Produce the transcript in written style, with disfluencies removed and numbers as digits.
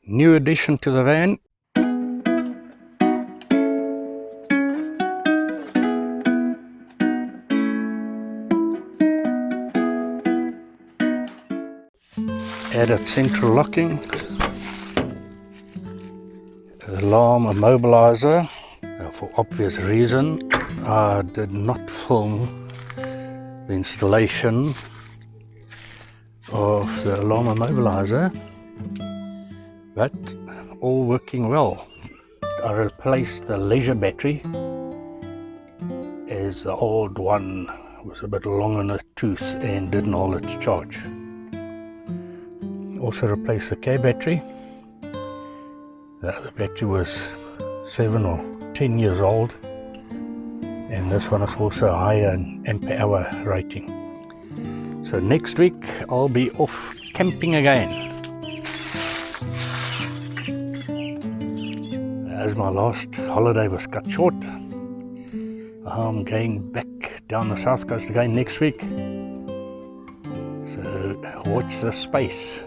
New addition to the van. Added central locking, alarm immobilizer. For obvious reason, I did not film the installation of the alarm immobilizer, but all working well. I replaced the leisure battery as the old one was a bit long in the tooth and didn't hold its charge. Also replaced the K battery. The battery was 7 or 10 years old, and this one is also higher in ampere hour rating. So next week I'll be off camping again. As my last holiday was cut short, I'm going back down the south coast again next week. So watch the space.